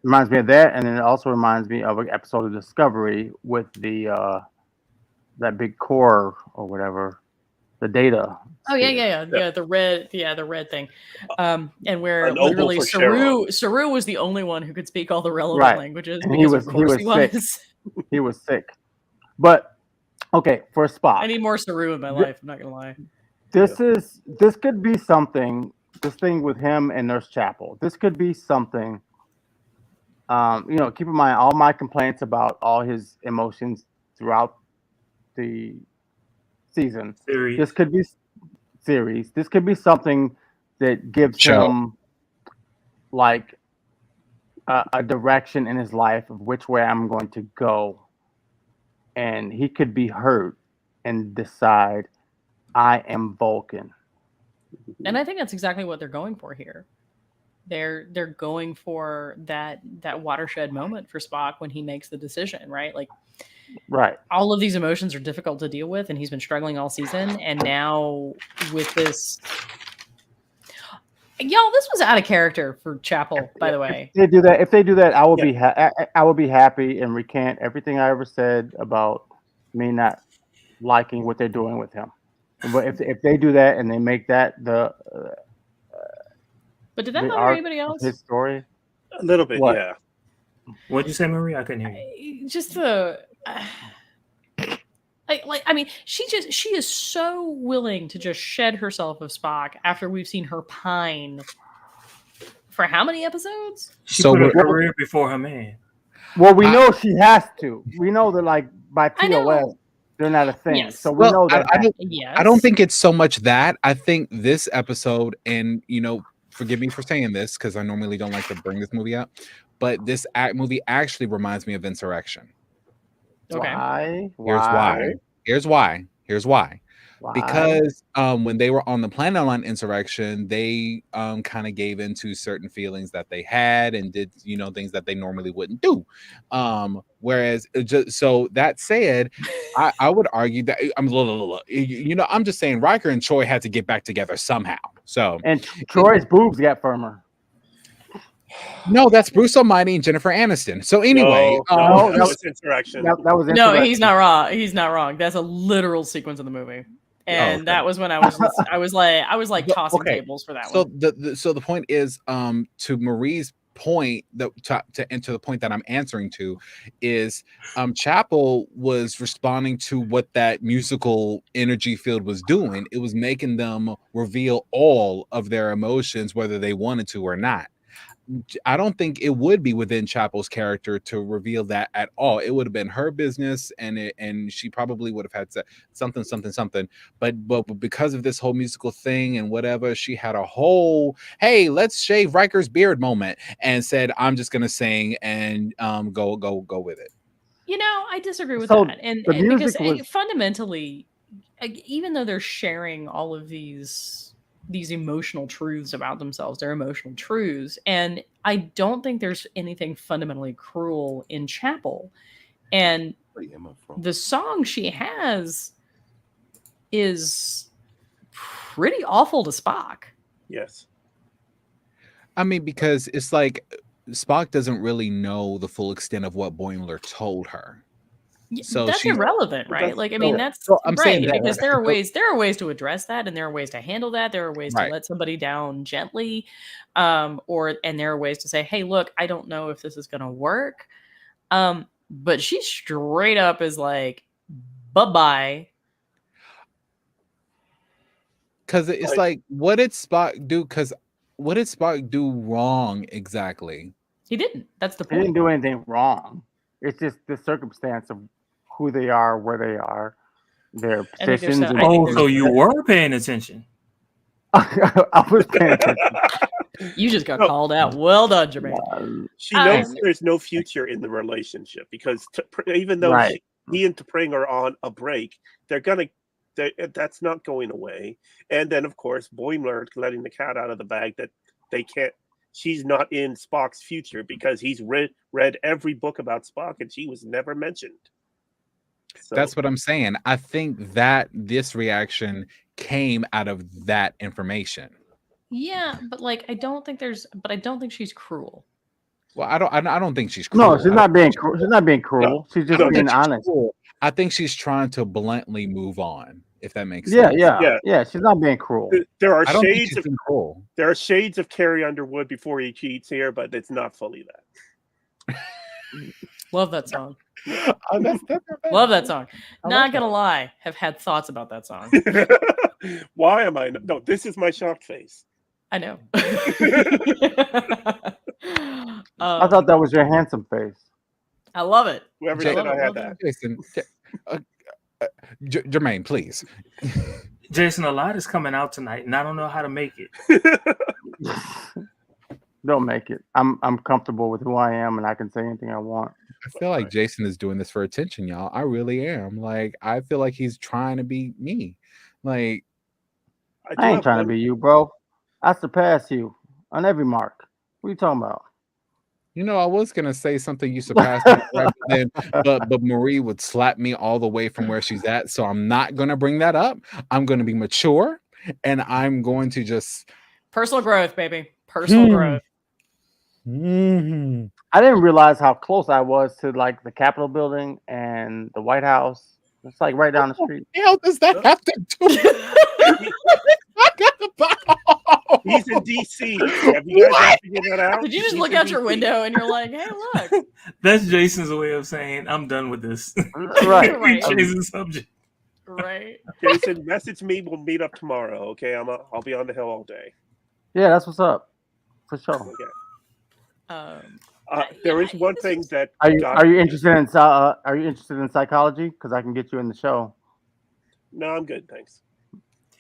Reminds me of that, and then it also reminds me of an episode of Discovery with the that big core or whatever, the data. Oh yeah, the red thing, and where An literally oval for Saru was the only one who could speak all the relevant languages, and because he was sick. He was sick, but okay, for Spock, I need more Saru in my life. I'm not gonna lie. This could be something. This thing with him and Nurse Chapel. This could be something. Keep in mind all my complaints about all his emotions throughout the season. This could be series. This could be something that gives him like a direction in his life of which way I'm going to go, and he could be hurt and decide I am Vulcan. And I think that's exactly what they're going for here. They're going for that watershed moment for Spock when he makes the decision, right? Like, right. All of these emotions are difficult to deal with, and he's been struggling all season. And now with this, y'all, this was out of character for Chapel, by the way. If they do that, I will be I will be happy and recant everything I ever said about me not liking what they're doing with him. But if they do that and they make that But did that the bother arc anybody of else? his story. A little bit, What? yeah. What'd you say, Marie? I couldn't hear you. Just the. I mean, she is so willing to just shed herself of Spock after we've seen her pine for how many episodes? She So put her we're- career before her man. Well, we know she has to. We know that, like, by I know. TOS, they're not a thing. Yes. So we know that. Yes. I don't think it's so much that. I think this episode, and forgive me for saying this because I normally don't like to bring this movie up, but this movie actually reminds me of Insurrection. Okay. Why? Here's why. Why? Because when they were on the planet on Insurrection, they kind of gave into certain feelings that they had and did things that they normally wouldn't do. Whereas so that said, I would argue that I'm just saying Riker and Troy had to get back together somehow. So And Troy's boobs got firmer. no, that's Bruce Almighty and Jennifer Aniston. So anyway, no, that was Insurrection. That was No, Insurrection. he's not wrong. He's not wrong. That's a literal sequence of the movie. And okay. that was when I was like tossing tables for that one. So the point is, to Marie's point, to the point that I'm answering to is, Chapel was responding to what that musical energy field was doing. It was making them reveal all of their emotions, whether they wanted to or not. I don't think it would be within Chapel's character to reveal that at all. It would have been her business, and she probably would have had something. But because of this whole musical thing and whatever, she had a whole "hey, let's shave Riker's beard" moment, and said, "I'm just gonna sing and go with it." I disagree with So that, and the music because was- fundamentally, even though they're sharing all of these emotional truths about themselves, they're emotional truths, and I don't think there's anything fundamentally cruel in Chapel. And the song she has is pretty awful to Spock. Yes. I mean, because it's like Spock doesn't really know the full extent of what Boimler told her. So that's irrelevant, right? that's- like, I mean, that's so I'm right, saying that, because there are right? ways to address that, and there are ways to handle that. There are ways to Right. let somebody down gently, and there are ways to say, "Hey, look, I don't know if this is going to work." But she straight up is like, "Bye-bye." Because it's like, what did Spock do? Because what did Spock do wrong exactly? He didn't. That's the They didn't point. do anything wrong. It's just the circumstance of who they are, where they are, their I think there's positions. some- and- I think Oh, there's- so you were paying attention. I was paying attention. You just got No. called out. Well done, Jermaine. She knows Um, there's no future in the relationship because even though Right. he and T'Pring are on a break, that's not going away. And then, of course, Boimler letting the cat out of the bag that they can't. She's not in Spock's future because he's read every book about Spock and she was never mentioned. So, That's what I'm saying. I think that this reaction came out of that information. Yeah, but like, I don't think she's cruel. Well, I don't think she's cruel. No, she's not being cruel. She's not being cruel. She's just No, being she's honest. cruel. I think she's trying to bluntly move on, if that makes Yeah, sense. yeah. She's not being cruel. there are I don't think shades she's of being cruel. there are shades of Carrie Underwood before he cheats here, but it's not fully that. Love that song. Oh, that's not bad. Love that song. I Not like gonna lie, have had thoughts about that song. Why am I? No, this is my shocked face. I know. I thought that was your handsome face. I love it. Whoever Jay- said I had love that. Jason, Jermaine, please. Jason, a lot is coming out tonight, and I don't know how to make it. Don't make it. I'm comfortable with who I am, and I can say anything I want. I feel like Jason is doing this for attention, y'all. I really am. Like, I feel like he's trying to be me. Like, I ain't trying to be you, bro. I surpass you on every mark. What are you talking about? I was gonna say something you surpassed me, right, but Marie would slap me all the way from where she's at. So I'm not gonna bring that up. I'm gonna be mature, and I'm going to just Personal growth, baby. Personal growth. Mhm. I didn't realize how close I was to like the Capitol building and the White House. It's like right down the street. What the hell does that have to do? I got the ball. He's in DC. Have you guys not figured that out? Did you just He's look in out your DC. window and you're like, hey, look? That's Jason's way of saying I'm done with this. Right. Right. Change the subject. Right. Jason, message me. We'll meet up tomorrow. Okay, I'll be on the hill all day. Yeah, that's what's up. For sure. Okay. Yeah, There is one this thing is- that Are you interested in psychology? Because I can get you in the show. No, I'm good, thanks.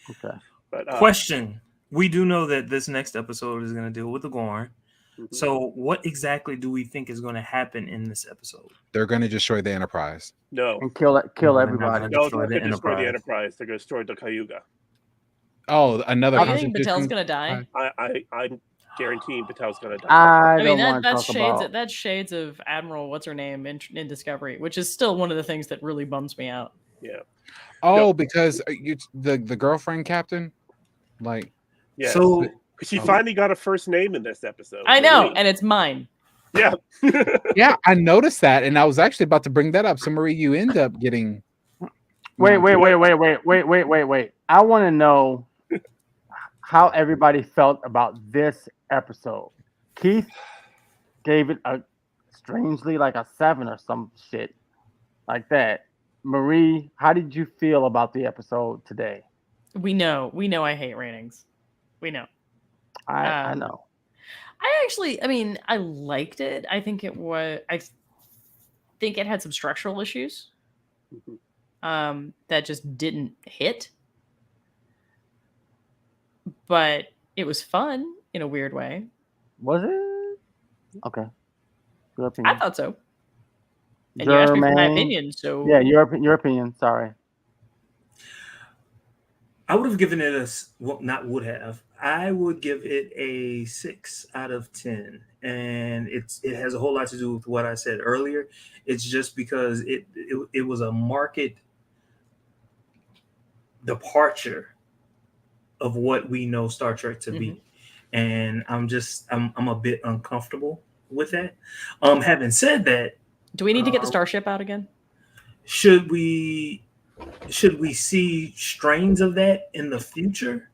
Okay. But Question. We do know that this next episode is going to deal with the Gorn. mhm. So what exactly do we think is going to happen in this episode? They're going to destroy the Enterprise. No, And kill No, they're not everybody. gonna no, destroy they're the going to destroy the Enterprise. Enterprise. They're going to destroy the Cayuga. Oh, another. Do you think Batel's gonna die? I'm guaranteeing Patel's going to die. I I mean, don't want to that's talk shades. about. That's shades of Admiral. What's her name in Discovery, which is still one of the things that really bums me out. Yeah. Oh, No. because the girlfriend captain, like. Yeah. So She finally got a first name in this episode. I know, Marie. and it's mine. Yeah. Yeah, I noticed that, and I was actually about to bring that up. So, Marie, you end up getting. Wait. I want to know how everybody felt about this episode. Keith gave it a strangely like a 7 or some shit like that. Marie, how did you feel about the episode today? We know I hate ratings. We know. I know. I mean, I liked it. I think it had some structural issues that just didn't hit. But it was fun in a weird way. Was it? Okay. Your opinion. I thought so. And you asked me for my opinion, so Yeah, your opinion. Sorry. I would have given it I would give it a 6 out of 10, and it has a whole lot to do with what I said earlier. It's just because it was a market departure of what we know Star Trek to be, and I'm a bit uncomfortable with that. Having said that, do we need to get the starship out again? Should we see strains of that in the future?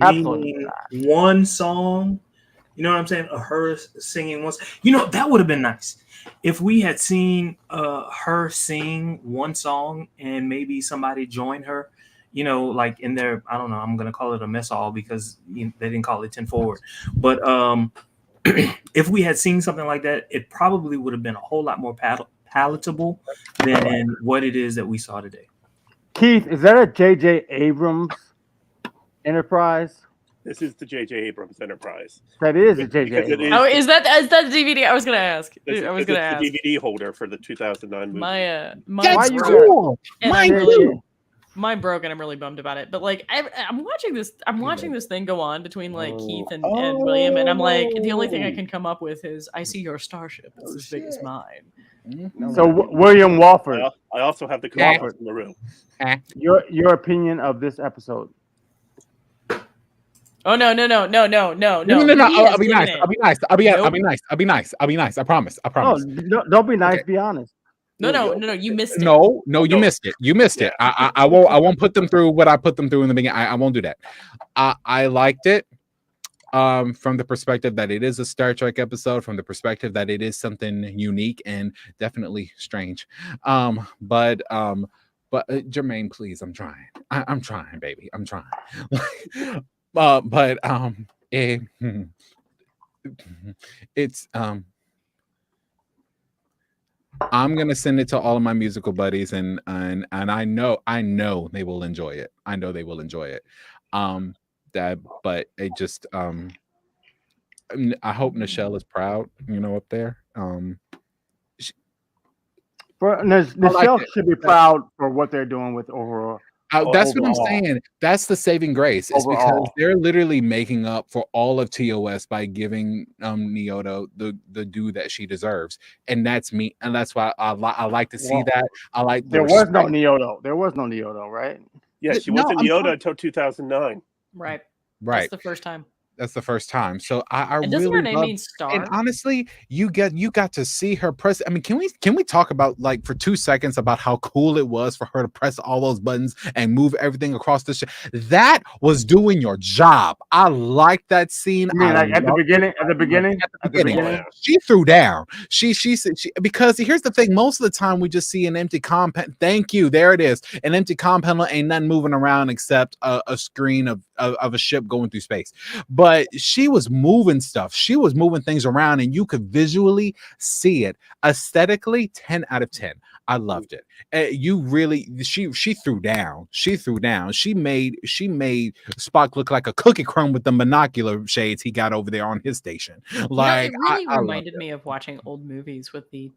Absolutely Meaning one song, you know what I'm saying? Her singing once. That would have been nice if we had seen her sing one song and maybe somebody join her. Like in their, I don't know, I'm gonna call it a mess hall because they didn't call it 10 forward. But if we had seen something like that, it probably would have been a whole lot more palatable than what it is that we saw today. Keith, is that a J.J. Abrams Enterprise? This is the J.J. Abrams Enterprise. That is a J.J. Because it Abrams. Is that the DVD? I was gonna ask. It's ask. the DVD holder for the 2009 movie. That's you cool. And Mine I'm too. mine broke, and I'm really bummed about it. But like, I'm watching this thing go on between like Keith and William, and I'm like, the only thing I can come up with is, I see your starship. It's as big as mine. So William Walford, I also have the comics in the room. your opinion of this episode? Oh no! No. He I'll be has nice. given I'll be nice. I'll be nice. I promise. Oh, don't be nice. Okay. Be honest. No. You missed it. No, you missed it. You missed it. I won't put them through what I put them through in the beginning. I won't do that. I liked it from the perspective that it is a Star Trek episode, from the perspective that it is something unique and definitely strange. But Jermaine, please, I'm trying. I'm trying, baby. I'm trying. It's I'm gonna send it to all of my musical buddies, and I know they will enjoy it. I know they will enjoy it. But it just I hope Nichelle is proud. Up there. Nichelle should be proud for what they're doing with overall. That's what I'm saying. That's the saving grace. It's because they're literally making up for all of TOS by giving Neoto the due that she deserves, and that's me. And that's why I like to see that. I like. There was no Neoto, right? Yeah, she wasn't Neoto until 2009. Right. Right. That's the first time. That's the first time. So I And doesn't really her name love, mean star? and honestly, you got to see her press. I mean, can we talk about like for 2 seconds about how cool it was for her to press all those buttons and move everything across the ship? That was doing your job. I like that scene. You mean I like at the loved it. beginning? At the beginning? At the beginning. Oh, yeah. She threw down. She because here's the thing. Most of the time we just see an empty compound. Thank you. There it is. An empty compound. Ain't nothing moving around except a screen of a ship going through space. But she was moving stuff. She was moving things around, and you could visually see it. Aesthetically, 10 out of 10. I loved it. You really, she threw down. She threw down. She made Spock look like a cookie crumb with the binocular shades he got over there on his station. Like, it really I reminded loved it. me of watching old movies with the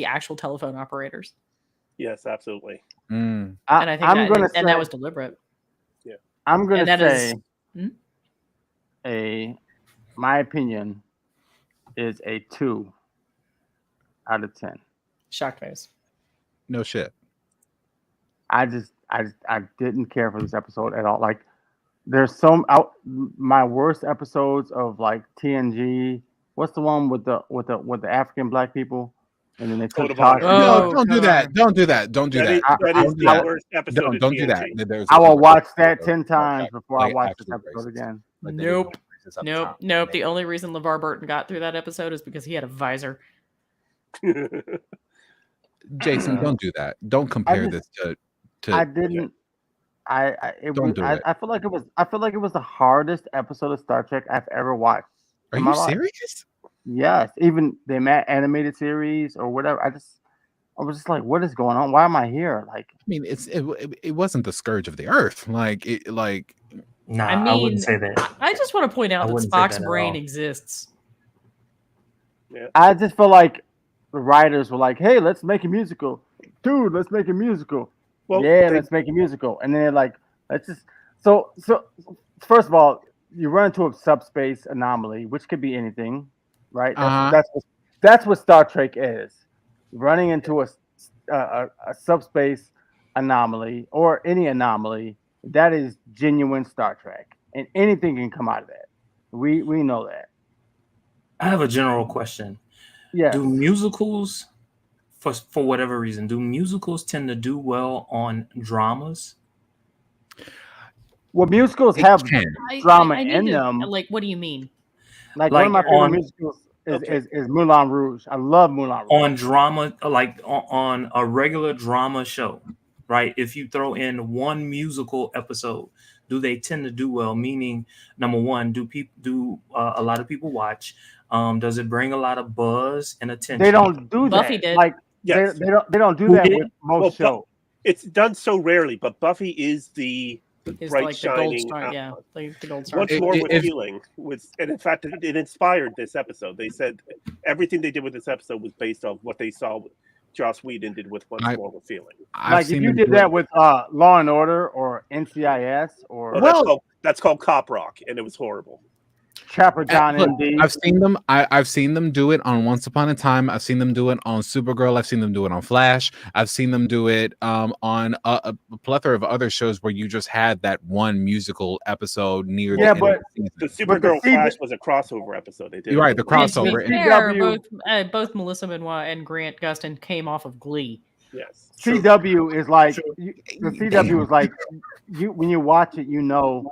actual telephone operators, Yes, absolutely. and I think that was deliberate. Yeah, I'm gonna And that say is- my opinion is a 2 out of 10. Shock face. No shit. I didn't care for this episode at all. Like, there's my worst episodes of like TNG. What's the one with the African black people? And then they took Code of Tasha. Honor. No, Oh, don't do that. Don't do that. Don't do that. That is Don't do the that. worst episode of Don't do TNG. that. There's I a will few watch that episodes 10 of times before I watch this actually episode racist. again. Like, they didn't Nope. know racist at the time. Nope. The only reason LeVar Burton got through that episode is because he had a visor. Jason, don't do that. Don't compare this to. I didn't. Don't do it. I feel like it was the hardest episode of Star Trek I've ever watched. Are in my you life. serious? Yes, even the animated series or whatever. I was just like, what is going on? Why am I here? Like, I mean, it wasn't the scourge of the earth. Nah, I I mean, wouldn't say that. I just want to point out I that wouldn't say Spock's that at brain all. exists. I just feel like the writers were like, hey, let's make a musical. Dude, let's make a musical. Well, Let's make a musical. And then they're like, let's just so first of all, you run into a subspace anomaly, which could be anything, right? That's what Star Trek is. Running into a subspace anomaly or any anomaly, that is genuine Star Trek. And anything can come out of that. We know that. I have a general question. Yeah. Do musicals, for whatever reason, do musicals tend to do well on dramas? Well, musicals have drama I need in to- them. Like, what do you mean? Like one of my Like favorite on- musicals is Moulin Rouge. I love Moulin Rouge. On drama, like on a regular drama show, right? If you throw in one musical episode, do they tend to do well? Meaning, number one, do a lot of people watch? Does it bring a lot of buzz and attention? They don't do that. Buffy did. Like Yes. they don't do Who that did? with most shows. It's done so rarely, but Buffy is the Is bright, like the gold shining. star? Yeah, the gold star. Once more with healing was, and in fact, it inspired this episode. They said everything they did with this episode was based off what they saw Joss Whedon did with Once More with Feeling. Like if you did that with Law and Order or NCIS or that's called Cop Rock, and it was horrible. Trapper John Look, MD. I've seen them. I've seen them do it on Once Upon a Time. I've seen them do it on Supergirl. I've seen them do it on Flash. I've seen them do it on a plethora of other shows where you just had that one musical episode near the end of the season. The Supergirl Flash was a crossover episode. They did. You're right, the crossover. To be fair, both Melissa Benoit and Grant Gustin came off of Glee. Yes. CW is like the CW is like when you watch it, you know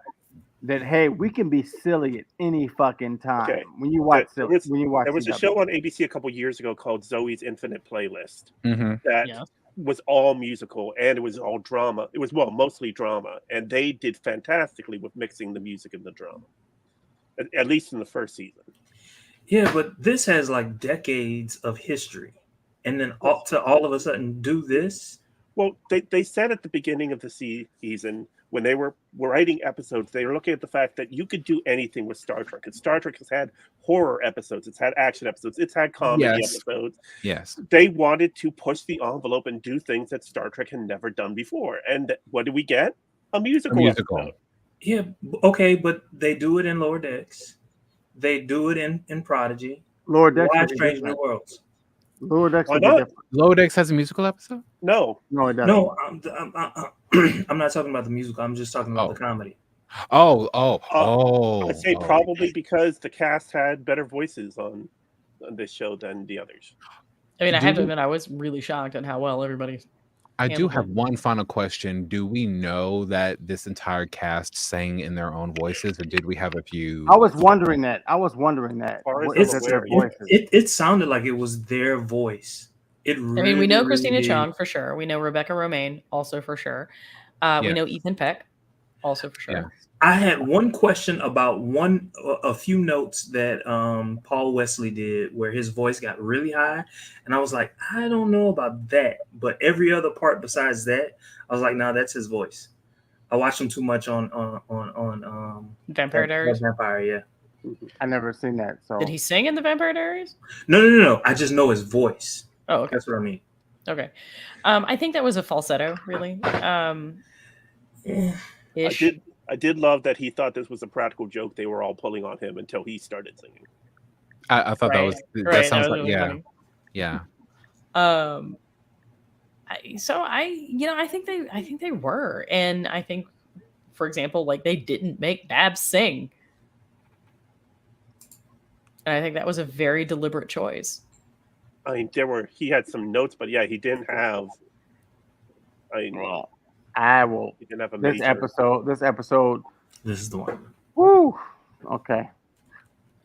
that hey, we can be silly at any fucking time. Okay. When you watch there was CW. a show on ABC a couple years ago called Zoe's Infinite Playlist that Yeah. was all musical and it was all drama. It was mostly drama, and they did fantastically with mixing the music and the drama. At least in the first season. Yeah, but this has like decades of history, and then all of a sudden do this. Well, they said at the beginning of the season when they were writing episodes, they were looking at the fact that you could do anything with Star Trek. And Star Trek has had horror episodes, it's had action episodes, it's had comedy episodes. Yes. They wanted to push the envelope and do things that Star Trek had never done before. And what did we get? A musical. Episode. Yeah, okay, but they do it in Lower Decks. They do it in Prodigy. Lower Decks. Why Strange New Worlds? Lower Decks. Why not? Lower Decks has a musical episode? No, it doesn't. No, I'm not talking about the musical. I'm just talking about the comedy. I'd say probably because the cast had better voices on this show than the others. I mean, I have to admit, I was really shocked at how well everybody. I do have it. one final question. Do we know that this entire cast sang in their own voices, or did we have a few? I was wondering that. far as What I'm is their aware, voices? It sounded like it was their voice. It I mean, we know really Christina did. Chong for sure. We know Rebecca Romaine also for sure. We know Ethan Peck also for sure. Yeah. I had one question about a few notes that Paul Wesley did where his voice got really high, and I was like, I don't know about that, but every other part besides that, I was like, nah, that's his voice. I watched him too much on Vampire Diaries. Vampire, yeah. I never seen that. So Did he sing in the Vampire Diaries? No. I just know his voice. Oh, okay. That's what I mean. Okay. I think that was a falsetto, really. I did love that he thought this was a practical joke they were all pulling on him until he started singing. I thought that was that sounds like really yeah. I think they were, and I think, for example, like they didn't make Babs sing, and I think that was a very deliberate choice. I mean, he had some notes, but yeah, he didn't have. I will. He didn't have a This major. episode. This is the one. Woo. Okay.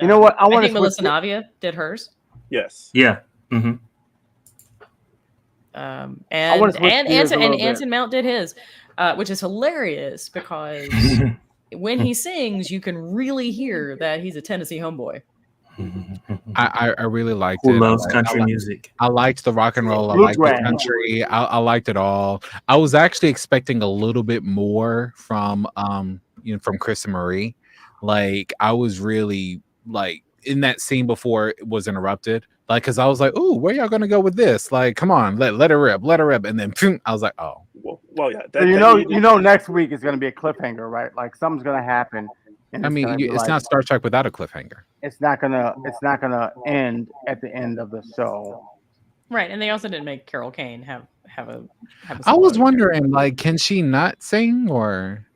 You know what? I think Melissa Navia did hers. Yes. Yeah. Mm-hmm. And gears a little bit. Anson Mount did his, which is hilarious because when he sings, you can really hear that he's a Tennessee homeboy. I really liked Who it. loves country music? I liked the rock and roll. I liked the country. I liked it all. I was actually expecting a little bit more from from Chris and Marie. Like I was really like in that scene before it was interrupted. Like because I was like, "Ooh, where y'all gonna go with this? Like, come on, let her rip." And then I was like, "Oh, well, yeah." So you know, next week is gonna be a cliffhanger, right? Like something's gonna happen. I mean, it's not Star Trek without a cliffhanger. It's not gonna end at the end of the show. Right, and they also didn't make Carol Kane have a. I was wondering, like, can she not sing or?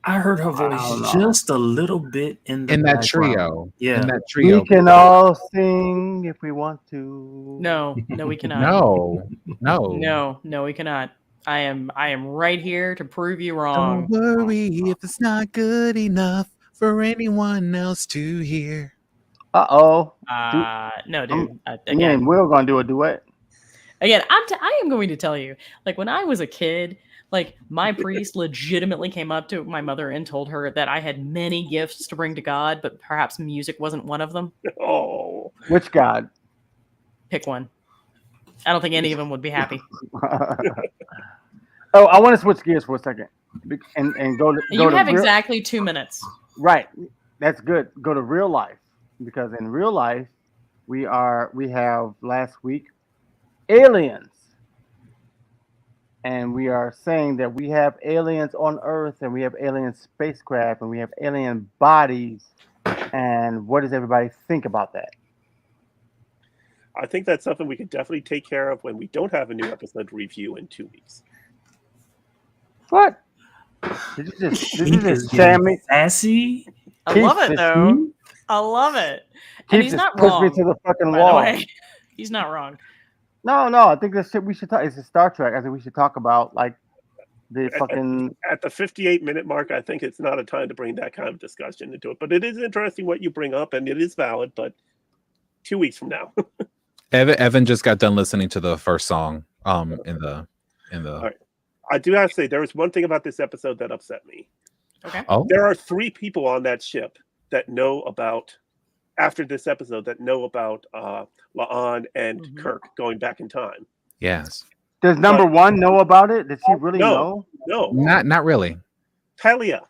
I heard her voice just a little bit in that trio. Yeah, in that trio. We can all sing if we want to. No, we cannot. No, we cannot. I am right here to prove you wrong. Don't worry if it's not good enough for anyone else to hear. No, dude. Again, we're gonna do a duet. Again, I am going to tell you, like when I was a kid, like my priest legitimately came up to my mother and told her that I had many gifts to bring to God, but perhaps music wasn't one of them. Oh, which God? Pick one. I don't think any of them would be happy. Oh, I want to switch gears for a second and go to. You have exactly 2 minutes. Right, that's good. Go to real life because in real life we have last week aliens, and we are saying that we have aliens on Earth and we have alien spacecraft and we have alien bodies. And what does everybody think about that? I think that's something we could definitely take care of when we don't have a new episode to review in 2 weeks. What? Did you just Sammy sassy? I love it though. I love it. And he's not wrong. Me to the fucking by wall. the way. He's not wrong. No. I think that's shit we should talk. It's a Star Trek. I think we should talk about like the fucking. At the 58-minute mark, I think it's not a time to bring that kind of discussion into it. But it is interesting what you bring up, and it is valid. But 2 weeks from now. Evan just got done listening to the first song in the All right. I do have to say there was one thing about this episode that upset me. Okay. Oh. There are 3 people on that ship that know about after this episode that know about La'an and Kirk going back in time. Yes. Does number 1 know about it? Does he really know? No. Not really. Pelia.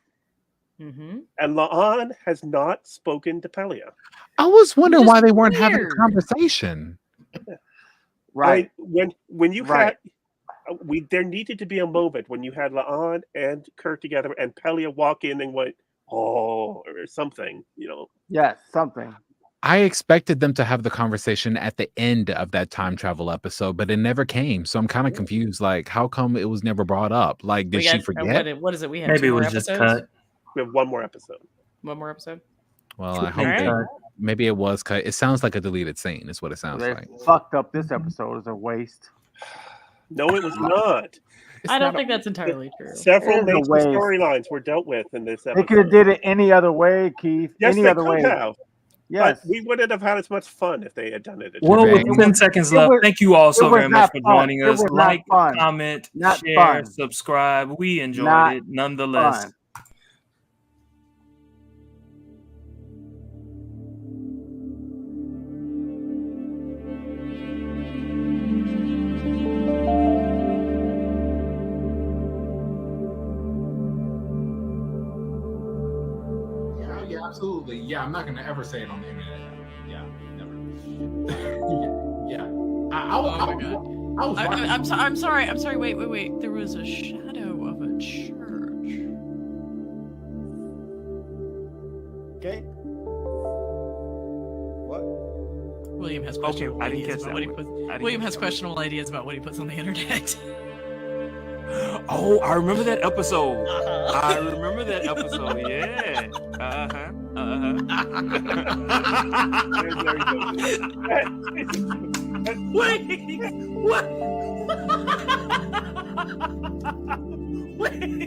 Mm-hmm. And La'an has not spoken to Pelia. I was wondering why they weren't having a conversation. Right. When you had there needed to be a moment when you had La'an and Kirk together and Pelia walk in and went, "Oh," or something, Yes, something. I expected them to have the conversation at the end of that time travel episode, but it never came. So I'm kind of confused. Like, how come it was never brought up? Like, did she forget? What is it? We have Maybe 2 it more was just episodes? cut. We have one more episode. One more episode. Well, I hope Alright. maybe it was cut. It sounds like a deleted scene. Is what it sounds They like. fucked up this episode. It's a waste. No, it was not. I don't think that's entirely true. Several It is a major waste. storylines were dealt with in this They episode. could have did it any other way, Keith. Yes, any they other could way. have. Yes. But we wouldn't have had as much fun if they had done it. Well, with It 10 seconds it left, was- thank you all so it was very much not for fun. joining It us. was not Like, fun. comment, Not share, fun. subscribe. We enjoyed Not it nonetheless. Fun. Yeah, absolutely. Yeah, I'm not gonna ever say it on the internet. Yeah, never. yeah. Oh my god. I'm sorry. Wait. There was a shadow of a church. Okay. What? William has Okay, questionable I didn't ideas catch about that what he one. puts. I didn't William catch has that one. questionable ideas about what he puts on the internet. Oh, I remember that episode. Uh-huh. I remember that episode. Yeah. Uh-huh. Wait, what? Wait.